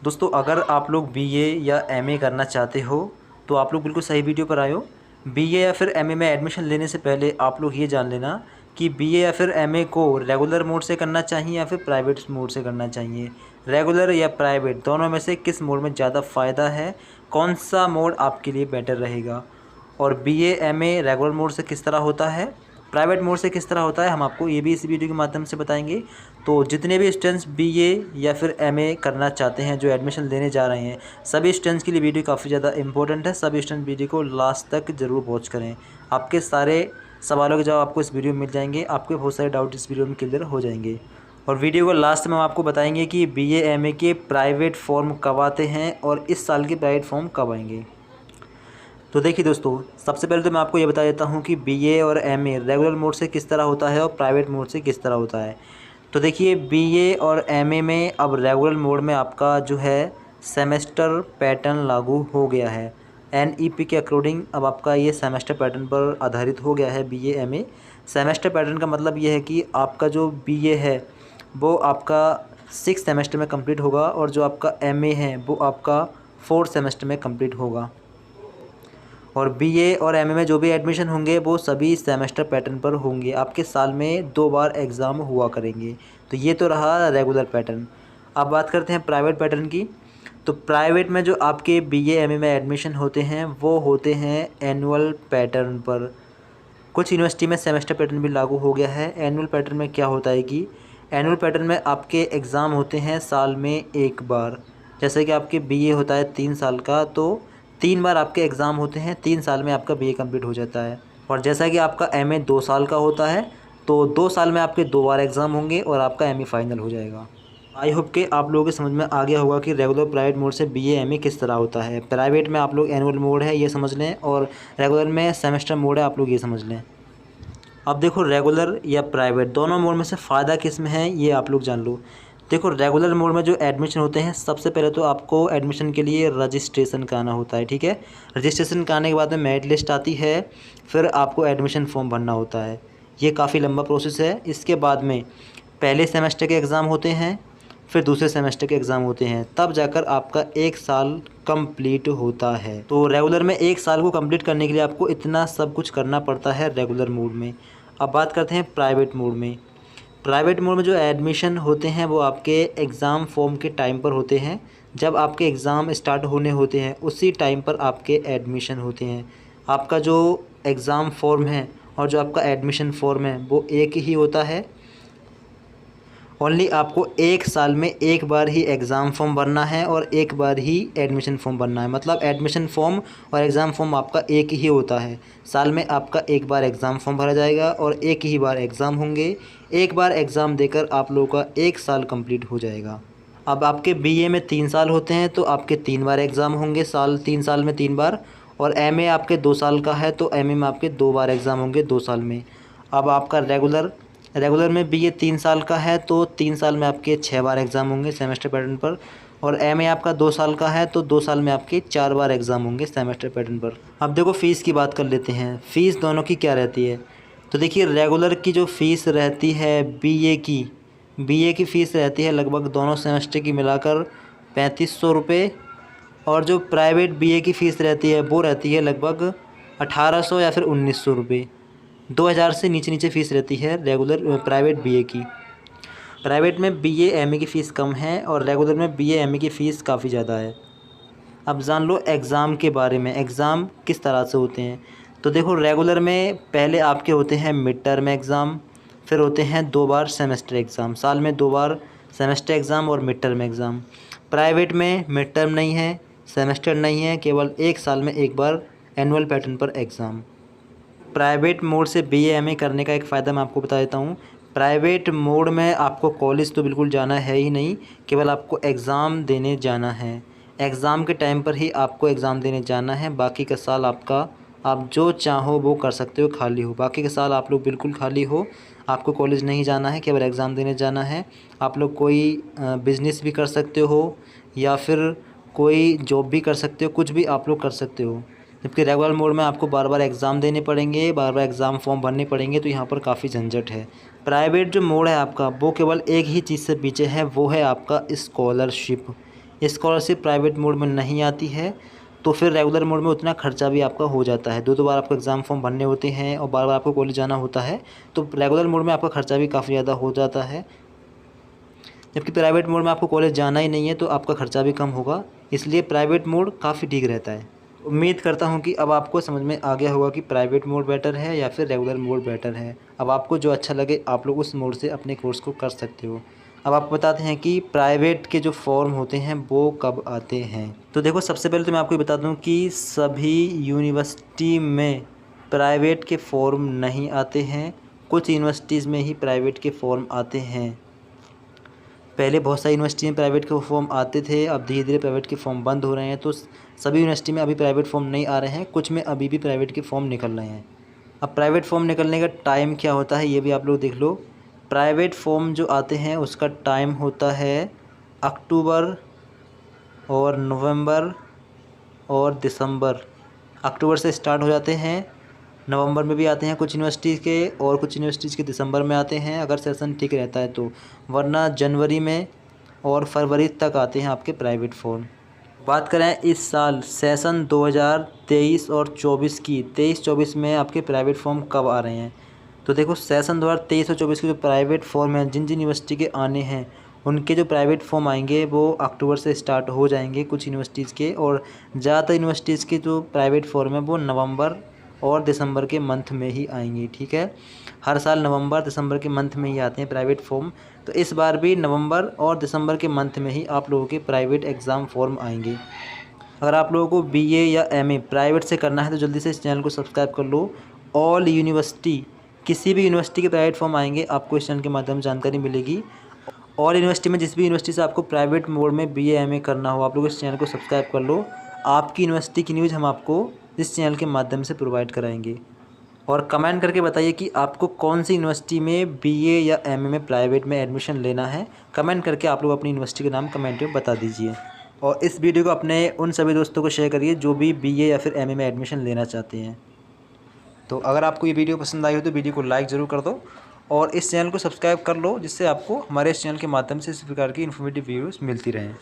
दोस्तों अगर आप लोग बीए या एमए करना चाहते हो तो आप लोग बिल्कुल सही वीडियो पर आए हो। बीए या फिर एमए में एडमिशन लेने से पहले आप लोग ये जान लेना कि बीए या फिर एमए को रेगुलर मोड से करना चाहिए या फिर प्राइवेट मोड से करना चाहिए। रेगुलर या प्राइवेट दोनों में से किस मोड में ज़्यादा फ़ायदा है, कौन सा मोड आपके लिए बेटर रहेगा, और बीए एमए रेगुलर मोड से किस तरह होता है, प्राइवेट मोड से किस तरह होता है, हम आपको ये भी इस वीडियो के माध्यम से बताएंगे। तो जितने भी स्टूडेंट्स बीए या फिर एमए करना चाहते हैं, जो एडमिशन लेने जा रहे हैं, सभी स्टूडेंट्स के लिए वीडियो काफ़ी ज़्यादा इंपॉर्टेंट है। सभी स्टूडेंट वीडियो को लास्ट तक ज़रूर वॉच करें। आपके सारे सवालों के जवाब आपको इस वीडियो में मिल जाएंगे। आपके बहुत सारे डाउट इस वीडियो में क्लियर हो जाएंगे। और वीडियो को लास्ट में हम आपको बताएंगे कि बीए एमए के प्राइवेट फॉर्म कब आते हैं और इस साल के प्राइवेट फॉर्म कब आएंगे। तो देखिए दोस्तों, सबसे पहले तो मैं आपको ये बता देता हूँ कि बीए और एमए रेगुलर मोड से किस तरह होता है और प्राइवेट मोड से किस तरह होता है। तो देखिए, बीए और एमए में अब रेगुलर मोड में आपका जो है सेमेस्टर पैटर्न लागू हो गया है। एनईपी के अकॉर्डिंग अब आपका ये सेमेस्टर पैटर्न पर आधारित हो गया है बीए एमए। सेमेस्टर पैटर्न का मतलब ये है कि आपका जो बीए है वो आपका 6 सेमेस्टर में कंप्लीट होगा और जो आपका एमए है वो आपका 4 सेमेस्टर में कंप्लीट होगा। और बीए और एमए में जो भी एडमिशन होंगे वो सभी सेमेस्टर पैटर्न पर होंगे। आपके साल में 2 बार एग्ज़ाम हुआ करेंगे। तो ये तो रहा रेगुलर पैटर्न। अब बात करते हैं प्राइवेट पैटर्न की। तो प्राइवेट में जो आपके बीए एमए में एडमिशन होते हैं वो होते हैं एनुअल पैटर्न पर। कुछ यूनिवर्सिटी में सेमेस्टर पैटर्न भी लागू हो गया है। एनुअल पैटर्न में क्या होता है कि एनुअल पैटर्न में आपके एग्ज़ाम होते हैं साल में एक बार। जैसे कि आपके बीए होता है 3 साल का, तो 3 बार आपके एग्ज़ाम होते हैं। 3 साल में आपका बीए कंप्लीट हो जाता है। और जैसा कि आपका एमए 2 साल का होता है, तो 2 साल में आपके 2 बार एग्ज़ाम होंगे और आपका एमए फाइनल हो जाएगा। आई होप कि आप लोगों के समझ में आ गया होगा कि रेगुलर प्राइवेट मोड से बीए एमए किस तरह होता है। प्राइवेट में आप लोग एनुअल मोड है ये समझ लें, और रेगुलर में सेमेस्टर मोड है, आप लोग ये समझ लें। अब देखो, रेगुलर या प्राइवेट दोनों मोड में से फ़ायदा किस में है ये आप लोग जान लो। देखो, रेगुलर मोड में जो एडमिशन होते हैं, सबसे पहले तो आपको एडमिशन के लिए रजिस्ट्रेशन कराना होता है। ठीक है, रजिस्ट्रेशन कराने के बाद में मेरिट लिस्ट आती है, फिर आपको एडमिशन फॉर्म भरना होता है। ये काफ़ी लंबा प्रोसेस है। इसके बाद में पहले सेमेस्टर के एग्ज़ाम होते हैं, फिर दूसरे सेमेस्टर के एग्ज़ाम होते हैं, तब जाकर आपका 1 साल कंप्लीट होता है। तो रेगुलर में 1 साल को कंप्लीट करने के लिए आपको इतना सब कुछ करना पड़ता है रेगुलर मोड में। अब बात करते हैं प्राइवेट मोड में। प्राइवेट मोड में जो एडमिशन होते हैं वो आपके एग्ज़ाम फॉर्म के टाइम पर होते हैं। जब आपके एग्ज़ाम स्टार्ट होने होते हैं उसी टाइम पर आपके एडमिशन होते हैं। आपका जो एग्ज़ाम फॉर्म है और जो आपका एडमिशन फॉर्म है वो एक ही होता है। ओनली आपको 1 साल में एक बार ही एग्ज़ाम फॉर्म भरना है और एक बार ही एडमिशन फॉर्म भरना है। मतलब एडमिशन फॉर्म और एग्ज़ाम फॉर्म आपका एक ही होता है। साल में आपका एक बार एग्ज़ाम फॉर्म भरा जाएगा और एक ही बार एग्ज़ाम होंगे। एक बार एग्ज़ाम देकर आप लोगों का 1 साल कंप्लीट हो जाएगा। अब आपके बीए में 3 साल होते हैं तो आपके 3 बार एग्ज़ाम होंगे, 3 साल में 3 बार। और एमए आपके 2 साल का है तो एमए में आपके 2 बार एग्ज़ाम होंगे 2 साल में। अब आपका रेगुलर में बीए 3 साल का है तो 3 साल में आपके 6 बार एग्ज़ाम होंगे सेमेस्टर पैटर्न पर। और एमए आपका 2 साल का है तो 2 साल में आपके 4 बार एग्ज़ाम होंगे सेमेस्टर पैटर्न पर। अब देखो, फ़ीस की बात कर लेते हैं। फ़ीस दोनों की क्या रहती है। तो देखिए, रेगुलर की जो फ़ीस रहती है बीए की फ़ीस रहती है लगभग दोनों सेमेस्टर की मिलाकर 3500 रुपये। और जो प्राइवेट बीए की फ़ीस रहती है वो रहती है लगभग 1800 या फिर 1900 रुपये। 2000 से नीचे नीचे फ़ीस रहती है रेगुलर प्राइवेट बीए की। प्राइवेट में बीए एमए की फ़ीस कम है और रेगुलर में बीए एमए की फ़ीस काफ़ी ज़्यादा है। अब जान लो एग्ज़ाम के बारे में, एग्ज़ाम किस तरह से होते हैं। तो देखो, रेगुलर में पहले आपके होते हैं मिड टर्म एग्ज़ाम, फिर होते हैं 2 बार सेमेस्टर एग्ज़ाम। साल में 2 बार सेमेस्टर एग्ज़ाम और मिड टर्म एग्ज़ाम। प्राइवेट में मिड टर्म नहीं है, सेमेस्टर नहीं है, केवल 1 साल में 1 बार एनुअल पैटर्न पर एग्ज़ाम। प्राइवेट मोड से बीए एमए करने का एक फ़ायदा मैं आपको बता देता हूँ। प्राइवेट मोड में आपको कॉलेज तो बिल्कुल जाना है ही नहीं, केवल आपको एग्ज़ाम देने जाना है। एग्ज़ाम के टाइम पर ही आपको एग्ज़ाम देने जाना है। बाकी का साल आपका, आप जो चाहो वो कर सकते हो, खाली हो। बाकी का साल आप लोग बिल्कुल खाली हो। आपको कॉलेज नहीं जाना है, केवल एग्ज़ाम देने जाना है। आप लोग कोई बिज़नेस भी कर सकते हो या फिर कोई जॉब भी कर सकते हो, कुछ भी आप लोग कर सकते हो। जबकि रेगुलर मोड में आपको बार बार एग्ज़ाम देने पड़ेंगे, बार बार एग्ज़ाम फॉर्म भरने पड़ेंगे, तो यहाँ पर काफ़ी झंझट है। प्राइवेट जो मोड है आपका वो केवल एक ही चीज़ से पीछे है, वो है आपका स्कॉलरशिप। स्कॉलरशिप प्राइवेट मोड में नहीं आती है तो फिर रेगुलर मोड में उतना खर्चा भी आपका हो जाता है। दो बार आपको एग्ज़ाम फॉर्म भरने होते हैं और बार बार आपको कॉलेज जाना होता है, तो रेगुलर मोड में आपका खर्चा भी काफ़ी ज़्यादा हो जाता है। जबकि प्राइवेट मोड में आपको कॉलेज जाना ही नहीं है तो आपका खर्चा भी कम होगा, इसलिए प्राइवेट मोड काफ़ी ठीक रहता है। उम्मीद करता हूँ कि अब आपको समझ में आ गया होगा कि प्राइवेट मोड बेटर है या फिर रेगुलर मोड बेटर है। अब आपको जो अच्छा लगे आप लोग उस मोड से अपने कोर्स को कर सकते हो। अब आपको बताते हैं कि प्राइवेट के जो फॉर्म होते हैं वो कब आते हैं। तो देखो, सबसे पहले तो मैं आपको बता दूं कि सभी यूनिवर्सिटी में प्राइवेट के फॉर्म नहीं आते हैं, कुछ यूनिवर्सिटीज़ में ही प्राइवेट के फॉर्म आते हैं। पहले बहुत सारी यूनिवर्सिटी में प्राइवेट के फॉर्म आते थे, अब धीरे धीरे प्राइवेट के फॉर्म बंद हो रहे हैं, तो सभी यूनिवर्सिटी में अभी प्राइवेट फॉर्म नहीं आ रहे हैं, कुछ में अभी भी प्राइवेट के फॉर्म निकल रहे हैं। अब प्राइवेट फॉर्म निकलने का टाइम क्या होता है ये भी आप लोग देख लो। प्राइवेट फॉर्म जो आते हैं उसका टाइम होता है अक्टूबर और नवंबर और दिसंबर। अक्टूबर से स्टार्ट हो जाते हैं, नवंबर में भी आते हैं कुछ यूनिवर्सिटीज़ के, और कुछ यूनिवर्सिटीज़ के दिसंबर में आते हैं अगर सेशन ठीक रहता है तो, वरना जनवरी में और फरवरी तक आते हैं आपके प्राइवेट फॉर्म। बात करें इस साल सेशन 2023 और 24 की, 23-24 में आपके प्राइवेट फॉर्म कब आ रहे हैं। तो देखो, सेशन 2023 और 24 के जो प्राइवेट फॉर्म हैं, जिन जिन यूनिवर्सिटी के आने हैं उनके जो प्राइवेट फॉर्म आएंगे वो अक्टूबर से स्टार्ट हो जाएंगे कुछ यूनिवर्सिटीज़ के, और ज़्यादातर यूनिवर्सिटीज़ के जो प्राइवेट फॉर्म है वो नवंबर और दिसंबर के मंथ में ही आएंगी। ठीक है, हर साल नवंबर दिसंबर के मंथ में ही आते हैं प्राइवेट फॉर्म, तो इस बार भी नवंबर और दिसंबर के मंथ में ही आप लोगों के प्राइवेट एग्ज़ाम फॉर्म आएंगे। अगर आप लोगों को बीए या एमए प्राइवेट से करना है तो जल्दी से इस चैनल को सब्सक्राइब कर लो। ऑल यूनिवर्सिटी, किसी भी यूनिवर्सिटी के प्राइवेट फॉर्म आएंगे आपको इस चैनल के माध्यम से जानकारी मिलेगी। ऑल यूनिवर्सिटी में जिस भी यूनिवर्सिटी से आपको प्राइवेट मोड में बीए एमए करना हो आप लोग इस चैनल को सब्सक्राइब कर लो। आपकी यूनिवर्सिटी की न्यूज़ हम आपको इस चैनल के माध्यम से प्रोवाइड कराएंगे। और कमेंट करके बताइए कि आपको कौन सी यूनिवर्सिटी में बीए या एमए में प्राइवेट में एडमिशन लेना है। कमेंट करके आप लोग अपनी यूनिवर्सिटी का नाम कमेंट में बता दीजिए। और इस वीडियो को अपने उन सभी दोस्तों को शेयर करिए जो भी बीए या फिर एमए में एडमिशन लेना चाहते हैं। तो अगर आपको ये वीडियो पसंद आई हो तो वीडियो को लाइक ज़रूर कर दो और इस चैनल को सब्सक्राइब कर लो, जिससे आपको हमारे इस चैनल के माध्यम से इस प्रकार की इन्फॉर्मेटिव वीडियोस मिलती रहें।